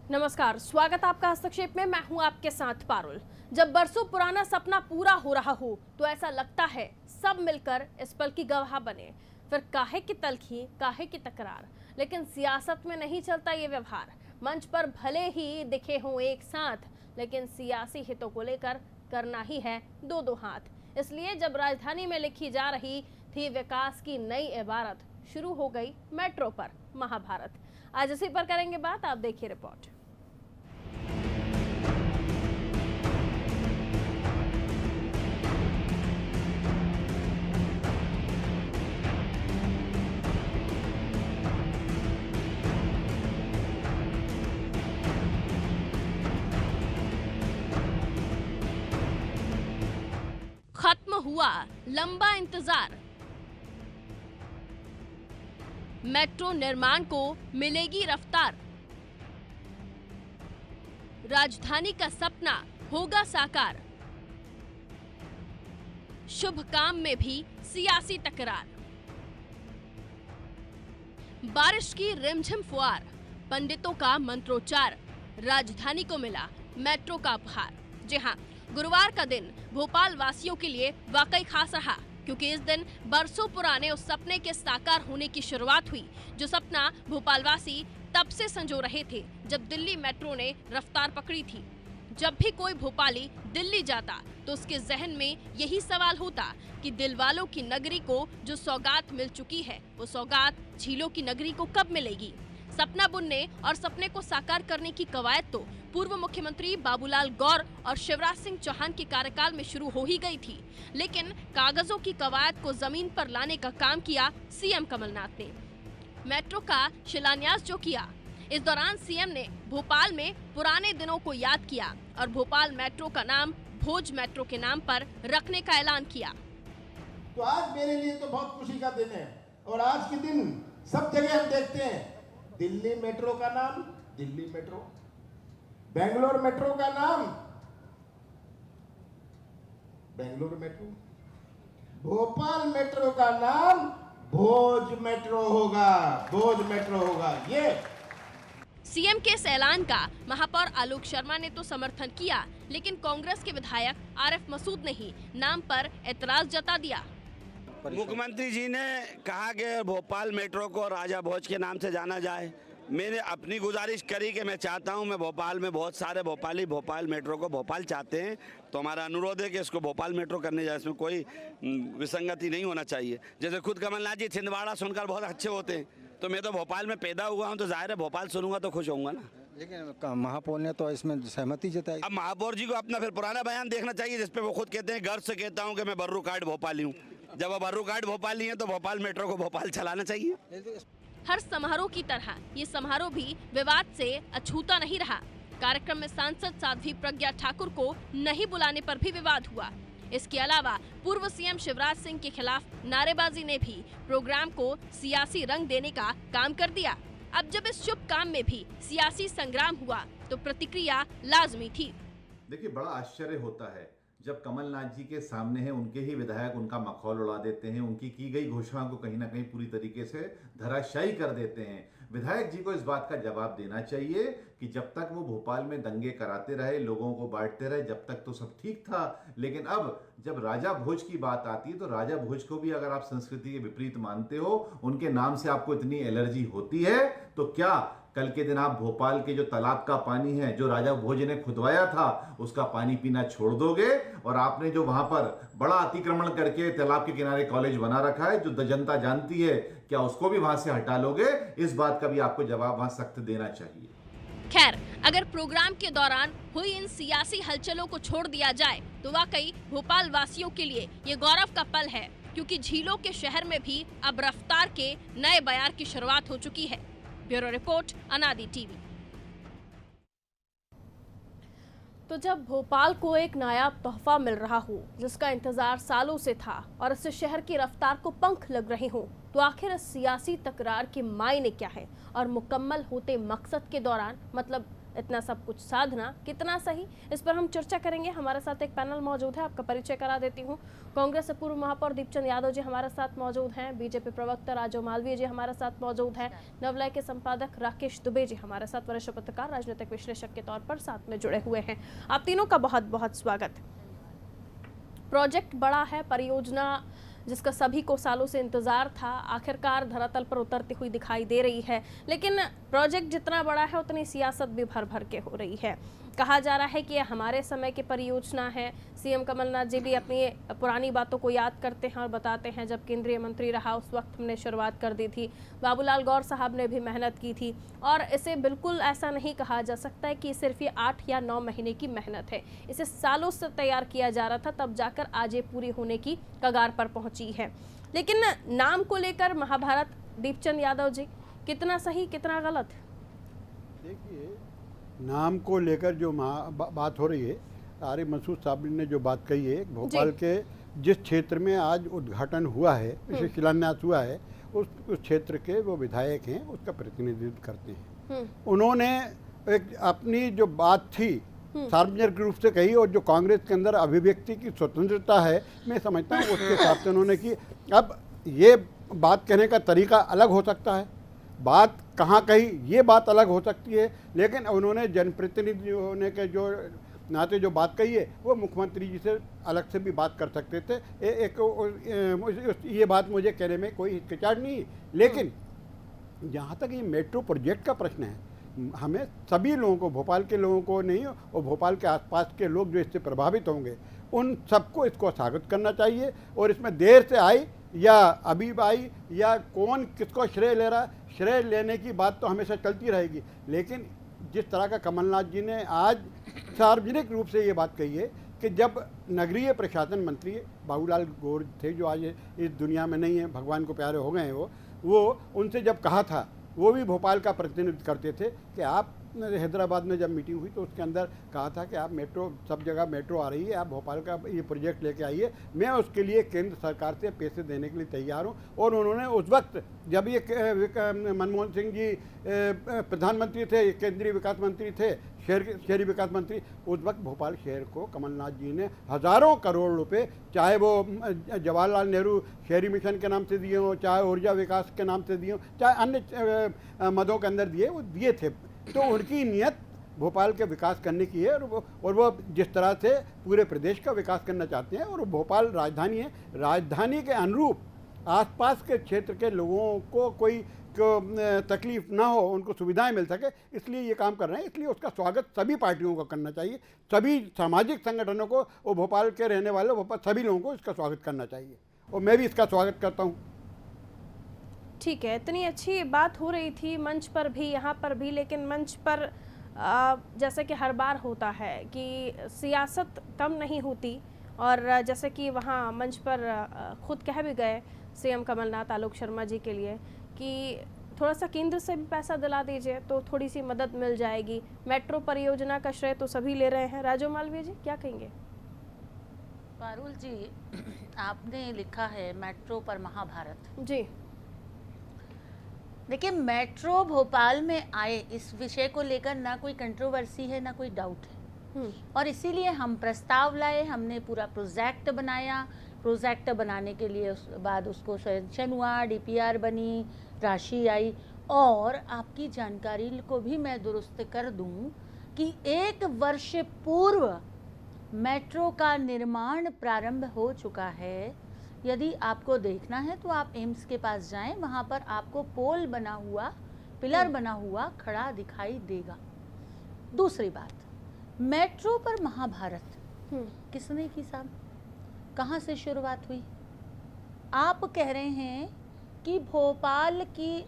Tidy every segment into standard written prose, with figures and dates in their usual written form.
नमस्कार, स्वागत आपका हस्तक्षेप में। मैं हूं आपके साथ पारुल। जब बरसों पुराना सपना पूरा हो रहा हो तो ऐसा लगता है सब मिलकर इस पल की गवाह बने। फिर काहे की तलखी, काहे की तकरार, लेकिन सियासत में नहीं चलता ये व्यवहार। मंच पर भले ही दिखे हों एक साथ, लेकिन सियासी हितों को लेकर करना ही है दो दो हाथ। इसलिए जब राजधानी में लिखी जा रही थी विकास की नई इबारत, शुरू हो गई मेट्रो पर महाभारत। आज इसी पर करेंगे बात, आप देखिए रिपोर्ट। खत्म हुआ लंबा इंतजार, मेट्रो निर्माण को मिलेगी रफ्तार। राजधानी का सपना होगा साकार, शुभ काम में भी सियासी तकरार। बारिश की रिमझिम फुहार, पंडितों का मंत्रोच्चार, राजधानी को मिला मेट्रो का उपहार। जी हाँ, गुरुवार का दिन भोपाल वासियों के लिए वाकई खास रहा, क्योंकि इस दिन बरसों पुराने उस सपने के साकार होने की शुरुआत हुई जो सपना भोपालवासी तब से संजो रहे थे जब दिल्ली मेट्रो ने रफ्तार पकड़ी थी। जब भी कोई भोपाली दिल्ली जाता तो उसके जहन में यही सवाल होता कि दिलवालों की नगरी को जो सौगात मिल चुकी है, वो सौगात झीलों की नगरी को कब मिलेगी। सपना बुनने और सपने को साकार करने की कवायद तो पूर्व मुख्यमंत्री बाबूलाल गौर और शिवराज सिंह चौहान के कार्यकाल में शुरू हो ही गई थी, लेकिन कागजों की कवायद को जमीन पर लाने का काम किया सीएम कमलनाथ ने। मेट्रो का शिलान्यास जो किया, इस दौरान सीएम ने भोपाल में पुराने दिनों को याद किया और भोपाल मेट्रो का नाम भोज मेट्रो के नाम पर रखने का ऐलान किया। तो आज मेरे लिए तो बहुत खुशी का दिन है और आज के दिन सब जगह हम देखते हैं दिल्ली मेट्रो का नाम दिल्ली मेट्रो, बेंगलोर मेट्रो का नाम बेंगलोर मेट्रो, भोपाल मेट्रो का नाम भोज मेट्रो होगा, भोज मेट्रो होगा। ये सीएम के इस ऐलान का महापौर आलोक शर्मा ने तो समर्थन किया, लेकिन कांग्रेस के विधायक आरिफ मसूद ने ही नाम पर एतराज जता दिया। मुख्यमंत्री जी ने कहा कि भोपाल मेट्रो को राजा भोज के नाम से जाना जाए। मैंने अपनी गुजारिश करी कि मैं चाहता हूं, मैं भोपाल में बहुत सारे भोपाली भोपाल मेट्रो को भोपाल चाहते हैं, तो हमारा अनुरोध है कि इसको भोपाल मेट्रो करने जाए। इसमें कोई विसंगति नहीं होना चाहिए। जैसे खुद कमलनाथ जी छिंदवाड़ा सुनकर बहुत अच्छे होते हैं, तो मैं तो भोपाल में पैदा हुआ हूँ, तो जाहिर है भोपाल सुनूंगा तो खुश होऊंगा ना। लेकिन महापौर ने तो इसमें सहमति जताई। अब महापौर जी को अपना फिर पुराना बयान देखना चाहिए, जिसपे वो खुद कहते हैं गर्व से कहता हूँ कि मैं बर्रू कार्ड भोपाली हूँ। जब वो बर्रू कार्ड भोपाली है तो भोपाल मेट्रो को भोपाल चलाना चाहिए। हर समारोह की तरह ये समारोह भी विवाद से अछूता नहीं रहा। कार्यक्रम में सांसद साध्वी प्रज्ञा ठाकुर को नहीं बुलाने पर भी विवाद हुआ। इसके अलावा पूर्व सीएम शिवराज सिंह के खिलाफ नारेबाजी ने भी प्रोग्राम को सियासी रंग देने का काम कर दिया। अब जब इस शुभ काम में भी सियासी संग्राम हुआ तो प्रतिक्रिया लाजमी थी। देखिए, बड़ा आश्चर्य होता है जब कमलनाथ जी के सामने है उनके ही विधायक उनका मखौल उड़ा देते हैं, उनकी की गई घोषणा को कहीं ना कहीं पूरी तरीके से धराशायी कर देते हैं। विधायक जी को इस बात का जवाब देना चाहिए कि जब तक वो भोपाल में दंगे कराते रहे, लोगों को बांटते रहे, जब तक तो सब ठीक था, लेकिन अब जब राजा भोज की बात आती है तो राजा भोज को भी अगर आप संस्कृति के विपरीत मानते हो, उनके नाम से आपको इतनी एलर्जी होती है, तो क्या कल के दिन आप भोपाल के जो तालाब का पानी है जो राजा भोज ने खुदवाया था उसका पानी पीना छोड़ दोगे? और आपने जो वहां पर बड़ा अतिक्रमण करके तालाब के किनारे कॉलेज बना रखा है जो जनता जानती है, क्या उसको भी वहां से हटा लोगे? इस बात का भी आपको जवाब वहां सख्त देना चाहिए। खैर, अगर प्रोग्राम के दौरान हुई इन सियासी हलचलों को छोड़ दिया जाए तो वाकई भोपाल वासियों के लिए ये गौरव का पल है, क्योंकि झीलों के शहर में भी अब रफ्तार के नए बयार की शुरुआत हो चुकी है। ब्यूरो रिपोर्ट, अनादि टीवी। तो जब भोपाल को एक नायाब तोहफा मिल रहा हो जिसका इंतजार सालों से था और इससे शहर की रफ्तार को पंख लग रहे हों, तो आखिर इस सियासी तकरार के मायने क्या है और मुकम्मल होते मकसद के दौरान, मतलब इतना सब कुछ साधना कितना सही, इस पर हम चर्चा करेंगे। हमारे साथ एक पैनल मौजूद है, आपका परिचय करा देती हूँ। कांग्रेस से पूर्व महापौर दीपचंद यादव जी हमारे साथ मौजूद हैं, बीजेपी प्रवक्ता राजू मालवीय जी हमारे साथ मौजूद हैं, नवलय के संपादक राकेश दुबे जी हमारे साथ वरिष्ठ पत्रकार राजनीतिक विश्लेषक के तौर पर साथ में जुड़े हुए हैं। आप तीनों का बहुत बहुत स्वागत। प्रोजेक्ट बड़ा है, परियोजना जिसका सभी को सालों से इंतजार था, आखिरकार धरातल पर उतरती हुई दिखाई दे रही है। लेकिन प्रोजेक्ट जितना बड़ा है उतनी सियासत भी भर भर के हो रही है। कहा जा रहा है कि यह हमारे समय की परियोजना है। सीएम कमलनाथ जी भी अपनी पुरानी बातों को याद करते हैं और बताते हैं, जब केंद्रीय मंत्री रहा उस वक्त हमने शुरुआत कर दी थी, बाबूलाल गौर साहब ने भी मेहनत की थी। और इसे बिल्कुल ऐसा नहीं कहा जा सकता है कि सिर्फ ये 8 या 9 महीने की मेहनत है। इसे सालों से तैयार किया जा रहा था, तब जाकर आज ये पूरी होने की कगार पर पहुंची है। लेकिन नाम को लेकर महाभारत, दीपचंद यादव जी, कितना सही कितना गलत? देखिए, नाम को लेकर जो बात हो रही है, आरिफ मसूद साहब ने जो बात कही है, भोपाल के जिस क्षेत्र में आज उद्घाटन हुआ है, इसे शिलान्यास हुआ है, उस क्षेत्र के वो विधायक हैं, उसका प्रतिनिधित्व करते हैं। उन्होंने एक अपनी जो बात थी सार्वजनिक रूप से कही, और जो कांग्रेस के अंदर अभिव्यक्ति की स्वतंत्रता है, मैं समझता हूँ उसके हिसाब से उन्होंने की। अब ये बात कहने का तरीका अलग हो सकता है, बात कहाँ कही ये बात अलग हो सकती है, लेकिन उन्होंने जनप्रतिनिधि होने के जो नाते जो बात कही है, वो मुख्यमंत्री जी से अलग से भी बात कर सकते थे। ये बात मुझे कहने में कोई हिचकिचाहट नहीं है। लेकिन जहाँ तक ये मेट्रो प्रोजेक्ट का प्रश्न है, हमें सभी लोगों को, भोपाल के लोगों को नहीं और भोपाल के आसपास के लोग जो इससे प्रभावित होंगे, उन सबको इसको स्वागत करना चाहिए। और इसमें देर से आई या अभी आई या कौन किसको श्रेय ले रहा, श्रेय लेने की बात तो हमेशा चलती रहेगी। लेकिन जिस तरह का कमलनाथ जी ने आज सार्वजनिक रूप से ये बात कही है कि जब नगरीय प्रशासन मंत्री बाबूलाल गौर थे, जो आज इस दुनिया में नहीं है, भगवान को प्यारे हो गए हैं, वो उनसे जब कहा था, वो भी भोपाल का प्रतिनिधित्व करते थे कि आप हैदराबाद में जब मीटिंग हुई तो उसके अंदर कहा था कि आप मेट्रो, सब जगह मेट्रो आ रही है, आप भोपाल का ये प्रोजेक्ट लेके आइए, मैं उसके लिए केंद्र सरकार से पैसे देने के लिए तैयार हूँ। और उन्होंने उस वक्त जब ये मनमोहन सिंह जी प्रधानमंत्री थे, केंद्रीय विकास मंत्री थे, शहरी विकास मंत्री, उस वक्त भोपाल शहर को कमलनाथ जी ने हज़ारों करोड़ रुपए, चाहे वो जवाहरलाल नेहरू शहरी मिशन के नाम से दिए हों, चाहे ऊर्जा विकास के नाम से दिए हों, चाहे अन्य मदों के अंदर दिए, वो दिए थे। तो उनकी नीयत भोपाल के विकास करने की है, और वो जिस तरह से पूरे प्रदेश का विकास करना चाहते हैं, और भोपाल राजधानी है, राजधानी के अनुरूप आसपास के क्षेत्र के लोगों को कोई तकलीफ ना हो, उनको सुविधाएं मिल सके, इसलिए ये काम कर रहे हैं। इसलिए उसका स्वागत सभी पार्टियों को करना चाहिए, सभी सामाजिक संगठनों को, और भोपाल के रहने वाले भोपाल सभी लोगों को इसका स्वागत करना चाहिए, और मैं भी इसका स्वागत करता हूँ। ठीक है, इतनी अच्छी बात हो रही थी मंच पर भी, यहाँ पर भी, लेकिन मंच पर जैसे कि हर बार होता है कि सियासत कम नहीं होती, और जैसे कि वहाँ मंच पर खुद कह भी गए सीएम कमलनाथ आलोक शर्मा जी के लिए कि थोड़ा सा केंद्र से भी पैसा दिला दीजिए तो थोड़ी सी मदद मिल जाएगी। मेट्रो परियोजना का श्रेय तो सभी ले रहे हैं। राजू मालवीय जी, क्या कहेंगे? पारुल जी, आपने लिखा है मेट्रो पर महाभारत जी। देखिए, मेट्रो भोपाल में आए इस विषय को लेकर ना कोई कंट्रोवर्सी है, ना कोई डाउट है, और इसीलिए हम प्रस्ताव लाए, हमने पूरा प्रोजेक्ट बनाया। प्रोजेक्ट बनाने के लिए उस बाद उसको सैंक्शन हुआ, डीपीआर बनी, राशि आई। और आपकी जानकारी को भी मैं दुरुस्त कर दूं कि 1 वर्ष पूर्व मेट्रो का निर्माण प्रारंभ हो चुका है। यदि आपको देखना है तो आप एम्स के पास जाएं, वहाँ पर आपको पोल बना हुआ, पिलर बना हुआ खड़ा दिखाई देगा। दूसरी बात, मेट्रो पर महाभारत किसने की साहब? कहाँ से शुरुआत हुई? आप कह रहे हैं कि भोपाल की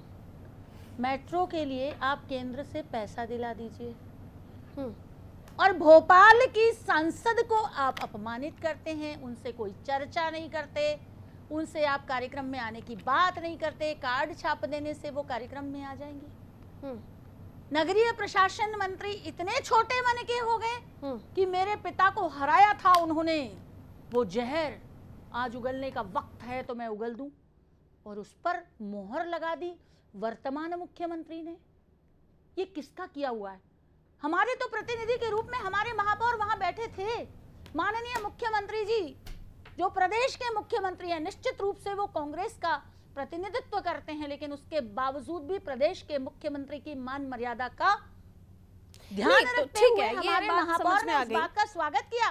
मेट्रो के लिए आप केंद्र से पैसा दिला दीजिए, और भोपाल की सांसद को आप अपमानित करते हैं, उनसे कोई चर्चा नहीं करते, उनसे आप कार्यक्रम में आने की बात नहीं करते, कार्ड छाप देने से वो कार्यक्रम में आ जाएंगे। नगरीय प्रशासन मंत्री इतने छोटे मन के हो गए कि मेरे पिता को हराया था उन्होंने, वो जहर आज उगलने का वक्त है तो मैं उगल दूं, और उस पर मोहर लगा दी वर्तमान मुख्यमंत्री ने। ये किसका किया हुआ है? हमारे तो प्रतिनिधि के रूप में हमारे महापौर वहां बैठे थे। माननीय मुख्यमंत्री जी जो प्रदेश के मुख्यमंत्री हैं, निश्चित रूप से वो कांग्रेस का प्रतिनिधित्व करते हैं, लेकिन उसके बावजूद भी प्रदेश के मुख्यमंत्री की मान मर्यादा का ध्यान रखते हुए हमारे महापौर ने इस बात का स्वागत किया।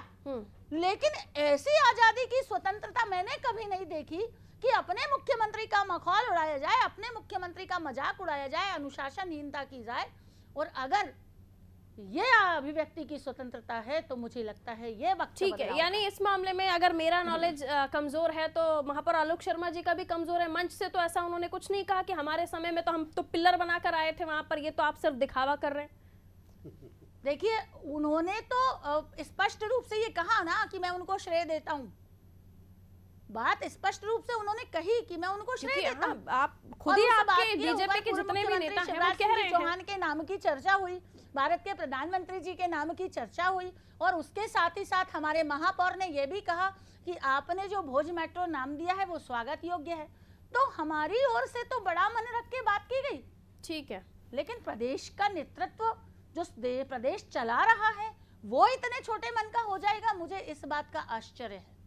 लेकिन ऐसी आजादी की स्वतंत्रता मैंने कभी नहीं देखी कि अपने मुख्यमंत्री का मखौल उड़ाया जाए, अपने मुख्यमंत्री का मजाक उड़ाया जाए, अनुशासनहीनता की जाए। और अगर ये अभिव्यक्ति की स्वतंत्रता है तो मुझे लगता है ये वक्त ठीक है। यानी इस मामले में अगर मेरा नॉलेज कमजोर है तो महापौर आलोक शर्मा जी का भी कमजोर है। मंच से तो ऐसा उन्होंने कुछ नहीं कहा कि हमारे समय में तो हम तो पिलर बनाकर आए थे वहां पर, ये तो आप सिर्फ दिखावा कर रहे हैं। देखिए, उन्होंने तो स्पष्ट रूप से ये कहा ना कि मैं उनको श्रेय देता हूँ। बात स्पष्ट रूप से उन्होंने कही कि मैं उनको श्रेय देता हूँ। आप खुद ही आपके बीजेपी के जितने भी नेता हैं वो कह रहे हैं। चौहान के नाम की चर्चा हुई, भारत के प्रधानमंत्री जी के नाम की चर्चा हुई, और उसके साथ ही साथ हमारे महापौर ने यह भी कहा कि आपने जो भोज मेट्रो नाम दिया है वो स्वागत योग्य है। तो हमारी ओर से तो बड़ा मन रख के बात की गई। ठीक है, लेकिन प्रदेश का नेतृत्व जो प्रदेश चला रहा है वो इतने छोटे मन का हो जाएगा, मुझे इस बात का आश्चर्य है।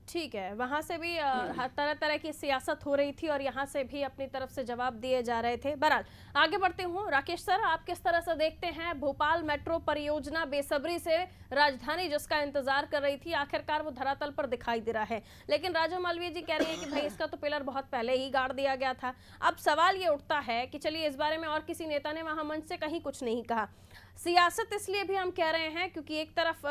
ठीक है, वहां से भी हर तरह तरह की सियासत हो रही थी और यहाँ से भी अपनी तरफ से जवाब दिए जा रहे थे। बहरहाल आगे बढ़ते हूँ। राकेश सर, आप किस तरह से देखते हैं भोपाल मेट्रो परियोजना बेसब्री से राजधानी जिसका इंतजार कर रही थी, आखिरकार वो धरातल पर दिखाई दे रहा है। लेकिन राजू मालवीय जी कह रही है कि भाई इसका तो पिलर बहुत पहले ही गाड़ दिया गया था। अब सवाल ये उठता है कि चलिए इस बारे में और किसी नेता ने वहां मंच से कहीं कुछ नहीं कहा। सियासत इसलिए भी हम कह रहे हैं क्योंकि एक तरफ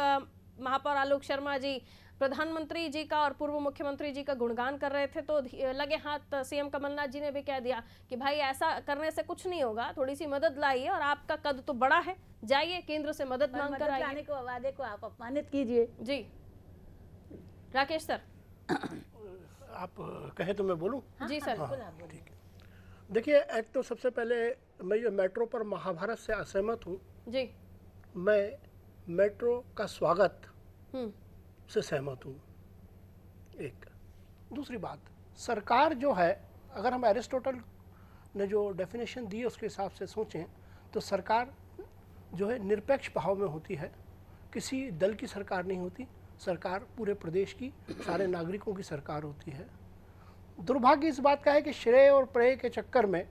महापौर आलोक शर्मा जी प्रधानमंत्री जी का और पूर्व मुख्यमंत्री जी का गुणगान कर रहे थे, तो लगे हाथ सीएम कमलनाथ जी ने भी कह दिया कि भाई ऐसा करने से कुछ नहीं होगा, थोड़ी सी मदद लाइए और आपका कद तो बड़ा है, जाइए केंद्र से मदद मांग कर आइए। को वादे को आप अपमानित कीजिए। जी राकेश सर, आप कहे तो मैं बोलूं? जी सर। ठीक है, देखिए, एक तो सबसे पहले मैं ये मेट्रो पर महाभारत से असहमत हूँ जी। मैं मेट्रो का स्वागत से सहमत हूँ। एक दूसरी बात, सरकार जो है, अगर हम एरिस्टोटल ने जो डेफिनेशन दी है उसके हिसाब से सोचें तो सरकार जो है निरपेक्ष भाव में होती है, किसी दल की सरकार नहीं होती। सरकार पूरे प्रदेश की, सारे नागरिकों की सरकार होती है। दुर्भाग्य इस बात का है कि श्रेय और प्रेय के चक्कर में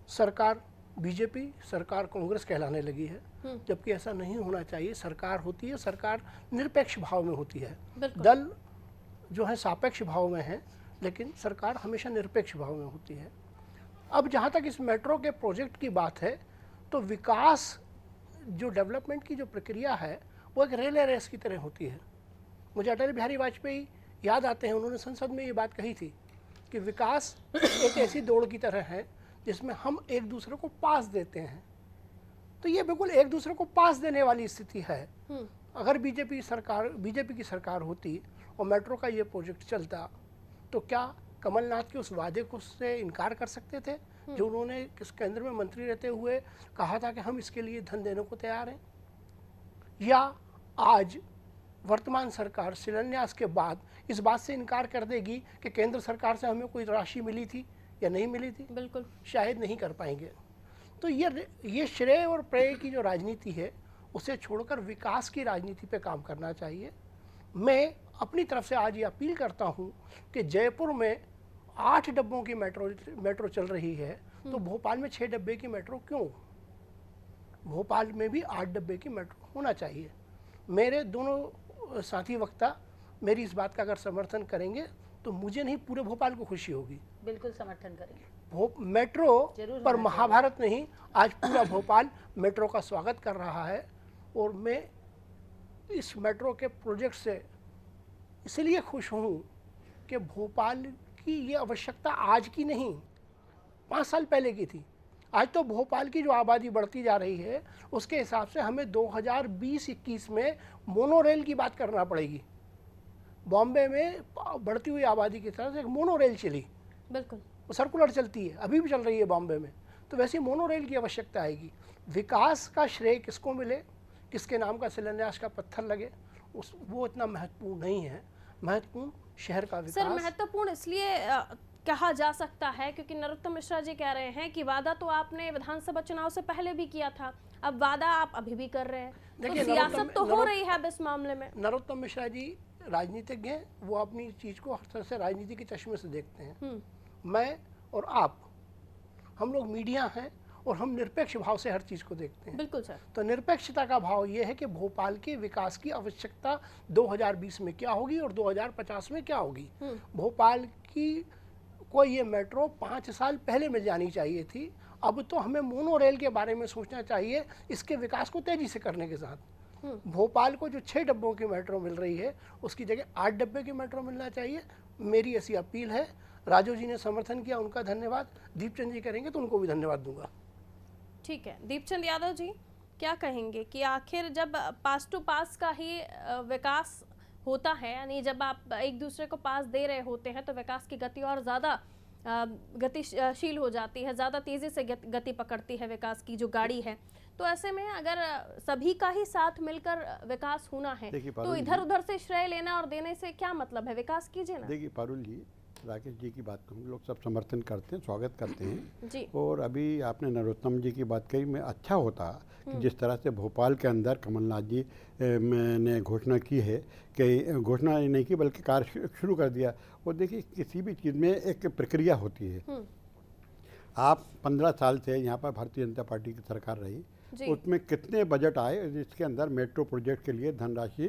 सरकार बीजेपी, सरकार कांग्रेस कहलाने लगी है, जबकि ऐसा नहीं होना चाहिए। सरकार होती है, सरकार निरपेक्ष भाव में होती है। दल जो है सापेक्ष भाव में है, लेकिन सरकार हमेशा निरपेक्ष भाव में होती है। अब जहाँ तक इस मेट्रो के प्रोजेक्ट की बात है, तो विकास जो डेवलपमेंट की जो प्रक्रिया है वो एक रिले रेस की तरह होती है। मुझे अटल बिहारी वाजपेयी याद आते हैं, उन्होंने संसद में ये बात कही थी कि विकास एक ऐसी दौड़ की तरह है जिसमें हम एक दूसरे को पास देते हैं। तो ये बिल्कुल एक दूसरे को पास देने वाली स्थिति है। अगर बीजेपी की सरकार होती और मेट्रो का ये प्रोजेक्ट चलता, तो क्या कमलनाथ के उस वादे को से इनकार कर सकते थे जो उन्होंने किस केंद्र में मंत्री रहते हुए कहा था कि हम इसके लिए धन देने को तैयार हैं? या आज वर्तमान सरकार शिलान्यास के बाद इस बात से इनकार कर देगी कि केंद्र सरकार से हमें कोई राशि मिली थी या नहीं मिली थी? बिल्कुल शायद नहीं कर पाएंगे। तो ये श्रेय और प्रेय की जो राजनीति है उसे छोड़कर विकास की राजनीति पे काम करना चाहिए। मैं अपनी तरफ से आज ये अपील करता हूँ कि जयपुर में 8 डब्बों की मेट्रो चल रही है, तो भोपाल में 6 डब्बे की मेट्रो क्यों? भोपाल में भी 8 डब्बे की मेट्रो होना चाहिए। मेरे दोनों साथी वक्ता मेरी इस बात का अगर समर्थन करेंगे तो मुझे नहीं, पूरे भोपाल को खुशी होगी। बिल्कुल समर्थन करेंगे। मेट्रो पर महाभारत नहीं, आज पूरा भोपाल मेट्रो का स्वागत कर रहा है। और मैं इस मेट्रो के प्रोजेक्ट से इसलिए खुश हूँ कि भोपाल की ये आवश्यकता आज की नहीं, 5 साल पहले की थी। आज तो भोपाल की जो आबादी बढ़ती जा रही है उसके हिसाब से हमें 2020-21 में मोनोरेल की बात करना पड़ेगी। बॉम्बे में बढ़ती हुई आबादी की तरह से एक मोनोरेल चली, बिल्कुल वो सर्कुलर चलती है, अभी भी चल रही है बॉम्बे में। तो वैसे मोनोरेल की आवश्यकता आएगी। विकास का श्रेय किसको मिले, किसके नाम का शिलान्यास का पत्थर लगे, वो इतना महत्वपूर्ण नहीं है। महत्वपूर्ण शहर का विकास। सर, महत्वपूर्ण इसलिए कहा जा सकता है क्योंकि नरोत्तम मिश्रा जी कह रहे हैं कि वादा तो आपने विधानसभा चुनाव से पहले भी किया था, अब वादा आप अभी भी कर रहे हैं, तो देखिए, सियासत तो हो रही है अब इस मामले में। नरोत्तम मिश्रा जी राजनीतिज्ञ हैं, वो अपनी चीज़ को हर तरह से राजनीति के चश्मे से देखते हैं। मैं और आप, हम लोग मीडिया हैं और हम निरपेक्ष भाव से हर चीज़ को देखते हैं। बिल्कुल सर। तो निरपेक्षता का भाव ये है कि भोपाल के विकास की आवश्यकता 2020 में क्या होगी और 2050 में क्या होगी। भोपाल की को ये मेट्रो 5 साल पहले मिल जानी चाहिए थी। अब तो हमें मोनो रेल के बारे में सोचना चाहिए, इसके विकास को तेजी से करने के साथ। भोपाल को जो 6 डब्बों की मेट्रो मिल रही है, उसकी जगह 8 डब्बे की मेट्रो मिलना चाहिए। मेरी ऐसी अपील है। राजू जी ने समर्थन किया, उनका धन्यवाद। दीपचंद जी करेंगे तो उनको भी धन्यवाद दूंगा। ठीक है, दीपचंद यादव जी क्या कहेंगे कि आखिर जब पास टू पास का ही विकास होता है, यानी जब आप एक दूसरे को पास दे रहे होते हैं तो विकास की गति और ज़्यादा गतिशील हो जाती है, ज़्यादा तेज़ी से गति पकड़ती है विकास की जो गाड़ी है। तो ऐसे में अगर सभी का ही साथ मिलकर विकास होना है तो इधर उधर से श्रेय लेना और देने से क्या मतलब है? विकास कीजिए ना। देखिए पारुल जी, राकेश जी की बात को हम लोग सब समर्थन करते हैं, स्वागत करते हैं जी। और अभी आपने नरोत्तम जी की बात कही, में अच्छा होता कि जिस तरह से भोपाल के अंदर कमलनाथ जी ने घोषणा की है, कि घोषणा नहीं की बल्कि कार्य शुरू कर दिया। और देखिए किसी भी चीज़ में एक प्रक्रिया होती है। आप 15 साल से यहाँ पर भारतीय जनता पार्टी की सरकार रही, उसमें कितने बजट आए जिसके अंदर मेट्रो प्रोजेक्ट के लिए धनराशि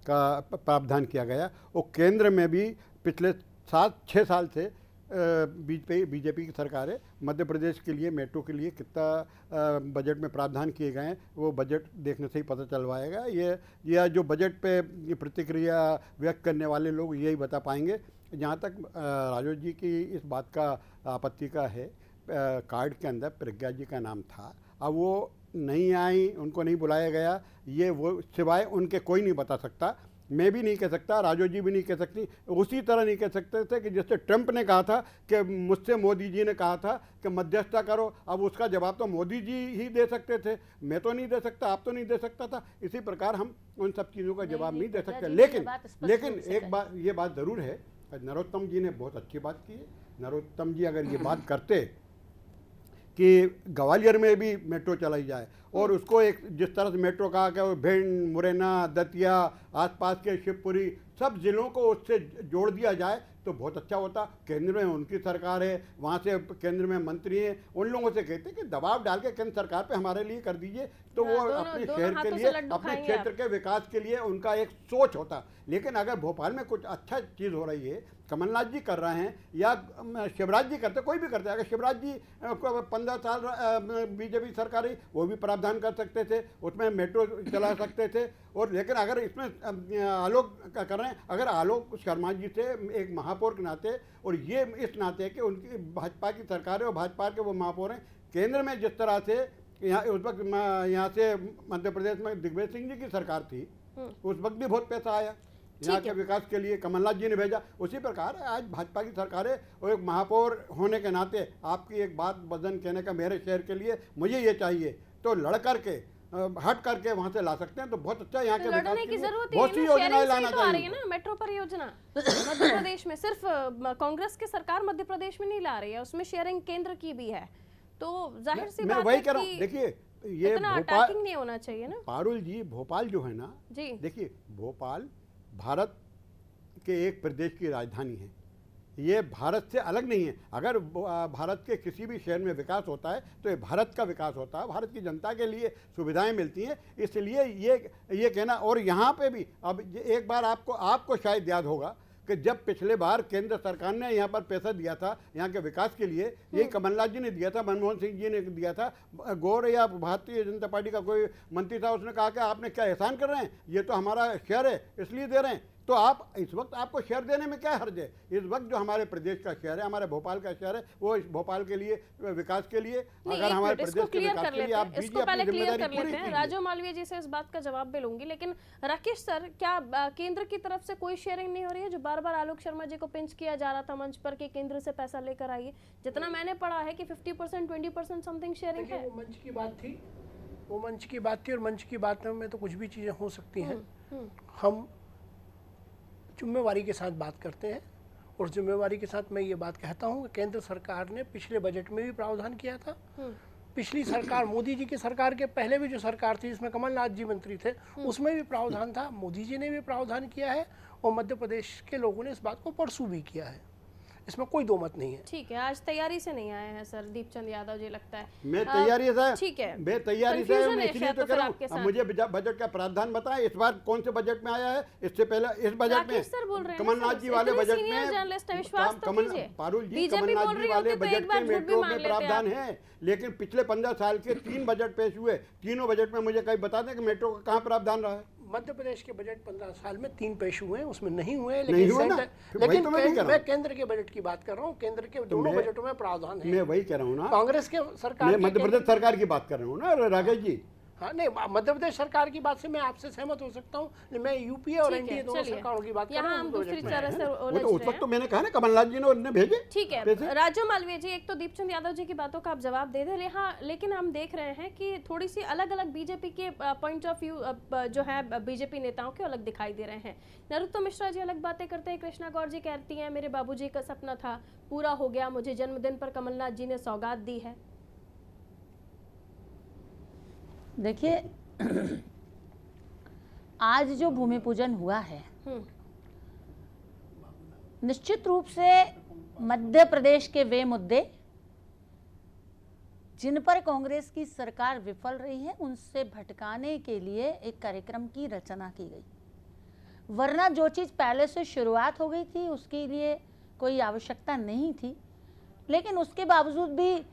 का प्रावधान किया गया। और केंद्र में भी पिछले 7-6 साल से बीजेपी की सरकार है, मध्य प्रदेश के लिए मेट्रो के लिए कितना बजट में प्रावधान किए गए हैं वो बजट देखने से ही पता चलवाएगा। ये जो बजट पे प्रतिक्रिया व्यक्त करने वाले लोग यही बता पाएंगे। जहाँ तक राजू जी की इस बात का आपत्ति का है, कार्ड के अंदर प्रज्ञा जी का नाम था, अब वो नहीं आई, उनको नहीं बुलाया गया, ये वो सिवाय उनके कोई नहीं बता सकता। मैं भी नहीं कह सकता, राजू जी भी नहीं कह सकती। उसी तरह नहीं कह सकते थे कि जैसे ट्रंप ने कहा था कि मुझसे मोदी जी ने कहा था कि मध्यस्थता करो, अब उसका जवाब तो मोदी जी ही दे सकते थे, मैं तो नहीं दे सकता, आप तो नहीं दे सकता था। इसी प्रकार हम उन सब चीज़ों का जवाब नहीं दे सकते। लेकिन एक बात, ये बात ज़रूर है, नरोत्तम जी ने बहुत अच्छी बात की है। नरोत्तम जी अगर ये बात करते कि ग्वालियर में भी मेट्रो चलाई जाए और उसको एक जिस तरह से मेट्रो कहा कि भिंड, मुरैना, दतिया, आसपास के शिवपुरी सब ज़िलों को उससे जोड़ दिया जाए तो बहुत अच्छा होता। केंद्र में उनकी सरकार है, वहाँ से केंद्र में मंत्री हैं, उन लोगों से कहते कि दबाव डाल के केंद्र सरकार पे हमारे लिए कर दीजिए, तो वो अपने शहर के लिए, अपने क्षेत्र के विकास के लिए उनका एक सोच होता। लेकिन अगर भोपाल में कुछ अच्छा चीज़ हो रही है, कमलनाथ जी कर रहे हैं या शिवराज जी करते, कोई भी करते, अगर शिवराज जी 15 साल बीजेपी सरकार रही, वो भी प्रावधान कर सकते थे, उसमें मेट्रो चला सकते थे। और लेकिन अगर इसमें आलोक कर रहे हैं, अगर आलोक शर्मा जी से एक महापौर के नाते, और ये इस नाते कि उनकी भाजपा की सरकार है और भाजपा के वो महापौर हैं, केंद्र में जिस तरह से यहाँ उस वक्त यहाँ से मध्य प्रदेश में दिग्विजय सिंह जी की सरकार थी, उस वक्त भी बहुत पैसा आया यहाँ के विकास के लिए, कमलनाथ जी ने भेजा। उसी प्रकार आज भाजपा की सरकार है और एक महापौर होने के नाते आपकी एक बात वजन कहने का, मेरे शहर के लिए मुझे ये चाहिए, तो लड़ करके हट करके वहाँ से ला सकते हैं, तो बहुत अच्छा यहाँ के विकास के लिए बहुत सी योजनाएं लाना चाहिए ना। मेट्रो परियोजना मध्य प्रदेश में सिर्फ कांग्रेस की सरकार मध्य प्रदेश में नहीं ला रही है, उसमें शेयरिंग केंद्र की भी है, तो जाहिर सी बात है कि देखिए ये भोपाल नहीं होना चाहिए ना। पारुल जी, भोपाल जो है ना जी, देखिए भोपाल भारत के एक प्रदेश की राजधानी है, ये भारत से अलग नहीं है। अगर भारत के किसी भी शहर में विकास होता है तो ये भारत का विकास होता है, भारत की जनता के लिए सुविधाएं मिलती हैं, इसलिए ये कहना। और यहाँ पे भी अब एक बार आपको शायद याद होगा कि जब पिछले बार केंद्र सरकार ने यहाँ पर पैसा दिया था यहाँ के विकास के लिए, यही कमलनाथ जी ने दिया था, मनमोहन सिंह जी ने दिया था, गौर या भारतीय जनता पार्टी का कोई मंत्री था, उसने कहा कि आपने क्या एहसान कर रहे हैं, ये तो हमारा शहर है इसलिए दे रहे हैं। तो आप इस वक्त आपको शेयर देने में क्या हर्ज है? इस वक्त जो हमारे प्रदेश का शहर है, हमारे भोपाल का शहर है, वो इस भोपाल के लिए विकास के लिए, अगर हमारे प्रदेश के विकास के लिए आप दीजिए अपनी जिम्मेदारी पूरी कीजिए। राजू मालवीय जी से इस बात का जवाब भी लूंगी, लेकिन राकेश सर, क्या केंद्र की तरफ से कोई शेयरिंग नहीं हो रही है? जो बार बार आलोक शर्मा जी को पिंच किया जा रहा था मंच पर कि केंद्र से पैसा लेकर आइए, जितना मैंने पढ़ा है कि 50%, 20% समथिंग शेयरिंग है। वो मंच की बात थी, वो मंच की बात थी, और मंच की बात में तो कुछ भी चीजें हो सकती हैं। हम जिम्मेवारी के साथ बात करते हैं, और जिम्मेवारी के साथ मैं ये बात कहता हूँ कि केंद्र सरकार ने पिछले बजट में भी प्रावधान किया था, पिछली सरकार, मोदी जी की सरकार के पहले भी जो सरकार थी जिसमें कमलनाथ जी मंत्री थे, उसमें भी प्रावधान था। मोदी जी ने भी प्रावधान किया है और मध्य प्रदेश के लोगों ने इस बात को परसू भी किया है, इसमें कोई दो मत नहीं है। ठीक है, आज तैयारी से नहीं आए हैं सर दीपचंद यादव जी, लगता है मैं तैयारी से, ठीक है, मैं तैयारी से, Confusion मैं है इसलिए शायद तो तो कह फिर रहा आपके हूँ। साथ। मुझे बजट का प्रावधान बताएं, इस बार कौन से बजट में आया है? इससे पहले इस बजट में राकेश सर बोल रहे हैं कमलनाथ सर, जी वाले इतने बजट सीनियर में जर्नलिस्ट हैं, विश्वास तो कीजिए। पारुल जी, बीजेपी कमलनाथ बोल जी रही वाले होती तो एक बजट बार के झूठ भी मेट्रो मान में लेते प्रावधान आप। है, लेकिन पिछले 15 साल के 3 बजट पेश हुए, तीनों बजट में मुझे कहीं बता दें कि मेट्रो का कहाँ प्रावधान रहा है? मध्य प्रदेश के बजट 15 साल में 3 पेश हुए हैं, उसमें नहीं हुए, नहीं हुए ना? वही लेकिन तो मैं भी कह रहा हूं। मैं केंद्र के बजट की बात कर रहा हूँ। केंद्र के दोनों बजटों में प्रावधान है। मैं वही कह रहा हूँ ना, कांग्रेस के सरकार मैं के मध्य प्रदेश सरकार की बात कर रहा हूँ ना राकेश जी। हाँ नहीं, मध्य प्रदेश सरकार की बात से मैं आपसे सहमत हो सकता हूँ। मैं यूपीए और ठीक है, एनडीए दोनों चलिए। सरकारों की बात कर यहाँ रहा हम हूँ। दूसरी तरह से वो उलझ तो उस रहे वक्त हैं। तो मैंने कहा ना, कमलनाथ जी ने उन्होंने भेजे। ठीक है, पैसे। राजू मालवीय जी, एक तो दीपचंद यादव जी की बातों का आप जवाब दे दें, हाँ, लेकिन हम देख रहे हैं कि थोड़ी सी अलग अलग बीजेपी के पॉइंट ऑफ व्यू जो है बीजेपी नेताओं के अलग दिखाई दे रहे हैं। नरोत्तम मिश्रा जी अलग बातें करते हैं, कृष्णा गौर जी कहती हैं मेरे बाबूजी का सपना था, पूरा हो गया, मुझे जन्मदिन पर कमलनाथ जी ने सौगात दी है। देखिए आज जो भूमि पूजन हुआ है, निश्चित रूप से मध्य प्रदेश के वे मुद्दे जिन पर कांग्रेस की सरकार विफल रही है, उनसे भटकाने के लिए एक कार्यक्रम की रचना की गई। वरना जो चीज़ पहले से शुरुआत हो गई थी उसके लिए कोई आवश्यकता नहीं थी, लेकिन उसके बावजूद भी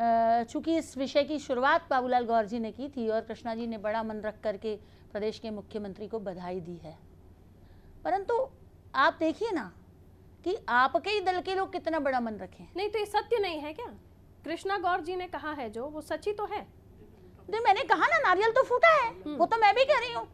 चूंकि इस विषय की शुरुआत बाबूलाल गौर जी ने की थी और कृष्णा जी ने बड़ा मन रख करके प्रदेश के मुख्यमंत्री को बधाई दी है, परंतु आप देखिए ना कि आपके ही दल के लोग कितना बड़ा मन रखें। नहीं तो ये सत्य नहीं है क्या? कृष्णा गौर जी ने कहा है जो, वो सच ही तो है। नहीं, मैंने कहा ना नारियल तो फूटा है, वो तो मैं भी कह रही हूँ,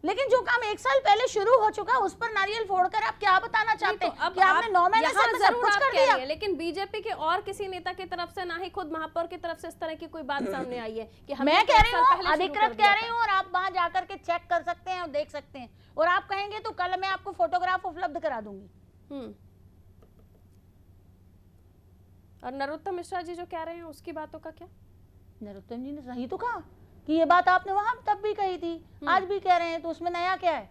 लेकिन जो काम 1 साल पहले शुरू हो चुका उस पर नारियल फोड़कर आप क्या बताना चाहते हैं? अब कि आपने 9 महीने से सब कुछ कर दिया। लेकिन बीजेपी के और किसी नेता की तरफ से, ना ही खुद महापौर की तरफ से इस तरह की कोई बात सामने आई है कि मैं कह रही हूँ, अधिकृत कह रही हूँ, और आप वहां जाकर के चेक कर सकते हैं और देख सकते हैं, और आप कहेंगे तो कल मैं आपको फोटोग्राफ उपलब्ध करा दूंगी। और नरोत्तम मिश्रा जी जो कह रहे हैं उसकी बातों का क्या? नरोत्तम जी ने सही तो कहा कि ये बात आपने वहां तब भी कही थी, आज भी कह रहे हैं, तो उसमें नया क्या है?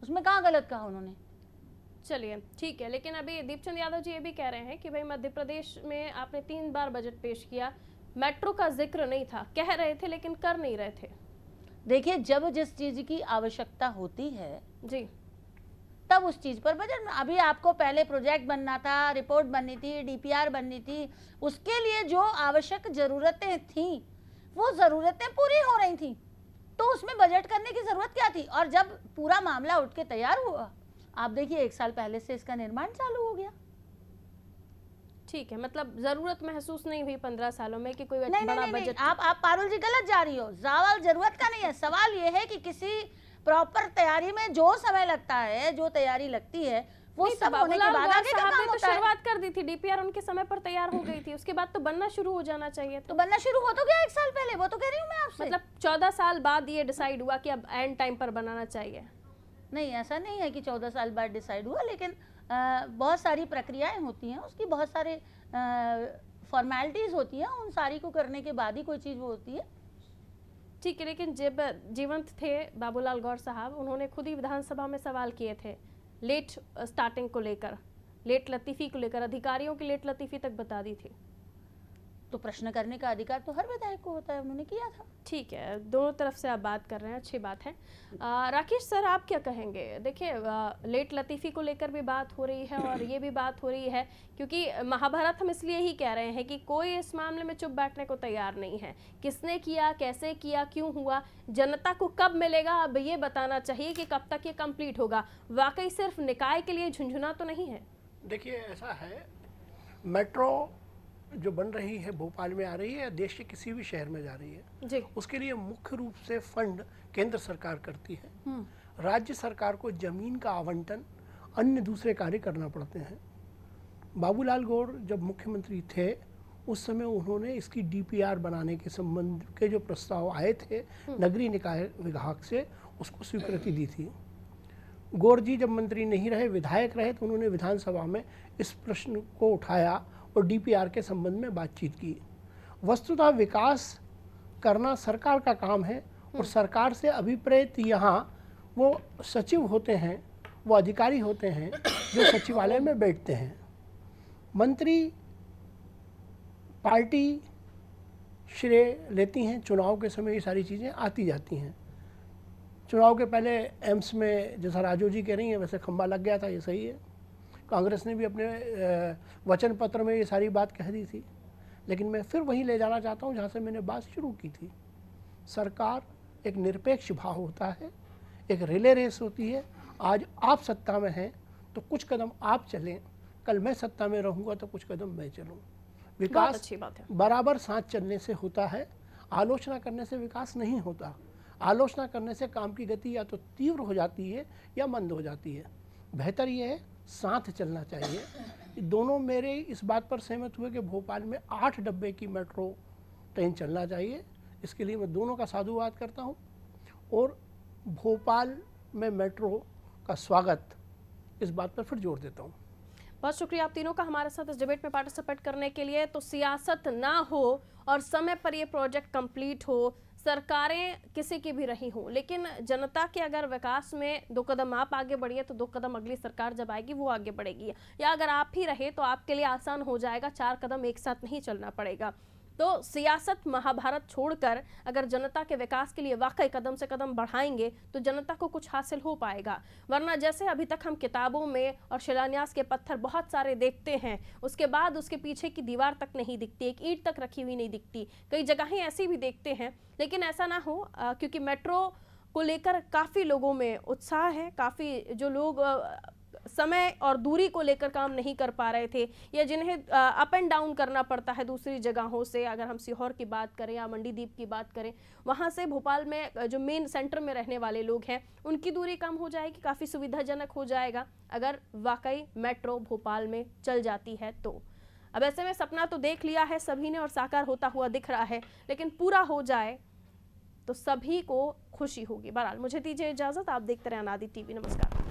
उसमें कहाँ गलत कहा उन्होंने? चलिए ठीक है, लेकिन अभी दीपचंद यादव जी ये भी कह रहे हैं कि भाई मध्य प्रदेश में आपने 3 बार बजट पेश किया, मेट्रो का जिक्र नहीं था, कह रहे थे लेकिन कर नहीं रहे थे। देखिए, जब जिस चीज की आवश्यकता होती है जी, तब उस चीज पर बजट। अभी आपको पहले प्रोजेक्ट बनना था, रिपोर्ट बननी थी, डीपीआर बननी थी, उसके लिए जो आवश्यक जरूरतें थी वो जरूरतें पूरी हो रही थी, तो उसमें बजट करने की जरूरत क्या थी? और जब पूरा मामला उठ के तैयार हुआ, आप देखिए 1 साल पहले से इसका निर्माण चालू हो गया। ठीक है, मतलब जरूरत महसूस नहीं हुई 15 सालों में कि कोई नहीं, बड़ा नहीं, बजट। आप पारुल जी गलत जा रही हो। सवाल जरूरत का नहीं है, सवाल ये है कि किसी प्रॉपर तैयारी में जो समय लगता है, जो तैयारी लगती है, वो सब होने के बाद आगे का काम होता है। शुरुआत कर दी थी, डीपीआर उनके समय पर तैयार हो गई थी, उसके बाद तो बनना शुरू हो जाना चाहिए। तो बनना शुरू हो तो गया 1 साल पहले, वो तो कह रही हूँ मैं आपसे। मतलब 14 साल बाद ये डिसाइड हुआ कि अब एंड टाइम पर बनाना चाहिए। नहीं, ऐसा नहीं है कि 14 साल बाद डिसाइड हुआ, लेकिन बहुत सारी प्रक्रियाएं होती हैं, उसकी बहुत सारे फॉर्मेलिटीज होती हैं, उन सारी को करने के बाद ही कोई चीज़ वो होती है। ठीक है, लेकिन जब जीवंत थे बाबूलाल गौर साहब, उन्होंने खुद ही विधानसभा में सवाल किए थे लेट स्टार्टिंग को लेकर, लेट लतीफ़ी को लेकर, अधिकारियों की लेट लतीफ़ी तक बता दी थी। तो प्रश्न करने का अधिकार तो हर विधायक को होता है, उन्होंने किया था। ठीक है, दोनों तरफ से आप बात कर रहे हैं, अच्छी बात है। राकेश सर, आप क्या कहेंगे? देखिए, लेट लतीफ़ी को लेकर भी बात हो रही है और ये भी बात हो रही है क्योंकि महाभारत हम इसलिए ही कह रहे हैं कि कोई इस मामले में चुप बैठने को तैयार नहीं है। किसने किया, कैसे किया, क्यों हुआ, जनता को कब मिलेगा, अब ये बताना चाहिए कि कब तक ये कंप्लीट होगा। वाकई सिर्फ निकाय के लिए झुंझुना तो नहीं है। देखिए, ऐसा है, मेट्रो जो बन रही है भोपाल में आ रही है, देश के किसी भी शहर में जा रही है जी, उसके लिए मुख्य रूप से फंड केंद्र सरकार करती है। राज्य सरकार को जमीन का आवंटन, अन्य दूसरे कार्य करना पड़ते हैं। बाबूलाल गौर जब मुख्यमंत्री थे उस समय उन्होंने इसकी डीपीआर बनाने के संबंध के जो प्रस्ताव आए थे नगरीय निकाय विभाग से, उसको स्वीकृति दी थी। गौर जी जब मंत्री नहीं रहे, विधायक रहे, तो उन्होंने विधानसभा में इस प्रश्न को उठाया और डीपीआर के संबंध में बातचीत की वस्तुतः विकास करना सरकार का काम है और सरकार से अभिप्रेत यहाँ वो सचिव होते हैं, वो अधिकारी होते हैं जो सचिवालय में बैठते हैं। मंत्री पार्टी श्रेय लेती हैं, चुनाव के समय ये सारी चीज़ें आती जाती हैं। चुनाव के पहले एम्स में जैसा राजू जी कह रही हैं वैसे खंबा लग गया था, ये सही है। कांग्रेस ने भी अपने वचन पत्र में ये सारी बात कह दी थी, लेकिन मैं फिर वहीं ले जाना चाहता हूँ जहाँ से मैंने बात शुरू की थी। सरकार एक निरपेक्ष भाव होता है, एक रिले रेस होती है। आज आप सत्ता में हैं तो कुछ कदम आप चलें, कल मैं सत्ता में रहूँगा तो कुछ कदम मैं चलूँ। विकास अच्छी बात है। बराबर साथ चलने से होता है, आलोचना करने से विकास नहीं होता। आलोचना करने से काम की गति या तो तीव्र हो जाती है या मंद हो जाती है। बेहतर ये है साथ चलना चाहिए। दोनों मेरे इस बात पर सहमत हुए कि भोपाल में 8 डब्बे की मेट्रो ट्रेन चलना चाहिए। इसके लिए मैं दोनों का साधुवाद करता हूँ और भोपाल में मेट्रो का स्वागत इस बात पर फिर जोर देता हूँ। बहुत शुक्रिया आप तीनों का हमारे साथ इस डिबेट में पार्टिसिपेट करने के लिए। तो सियासत ना हो और समय पर ये प्रोजेक्ट कंप्लीट हो, सरकारें किसी की भी रही हो, लेकिन जनता के अगर विकास में 2 कदम आप आगे बढ़िए तो 2 कदम अगली सरकार जब आएगी वो आगे बढ़ेगी। या अगर आप ही रहे तो आपके लिए आसान हो जाएगा, 4 कदम एक साथ नहीं चलना पड़ेगा। तो सियासत महाभारत छोड़कर अगर जनता के विकास के लिए वाकई कदम से कदम बढ़ाएंगे तो जनता को कुछ हासिल हो पाएगा। वरना जैसे अभी तक हम किताबों में और शिलान्यास के पत्थर बहुत सारे देखते हैं, उसके बाद उसके पीछे की दीवार तक नहीं दिखती, एक ईंट तक रखी हुई नहीं दिखती। कई जगहें ऐसी भी देखते हैं, लेकिन ऐसा ना हो क्योंकि मेट्रो को लेकर काफ़ी लोगों में उत्साह है। काफ़ी जो लोग समय और दूरी को लेकर काम नहीं कर पा रहे थे या जिन्हें अप एंड डाउन करना पड़ता है दूसरी जगहों से, अगर हम सीहोर की बात करें या मंडीदीप की बात करें, वहाँ से भोपाल में जो मेन सेंटर में रहने वाले लोग हैं उनकी दूरी कम हो जाएगी, काफ़ी सुविधाजनक हो जाएगा अगर वाकई मेट्रो भोपाल में चल जाती है तो। अब ऐसे में सपना तो देख लिया है सभी ने और साकार होता हुआ दिख रहा है, लेकिन पूरा हो जाए तो सभी को खुशी होगी। बहरहाल मुझे दीजिए इजाज़त, आप देखते रहें अनादि टीवी। नमस्कार।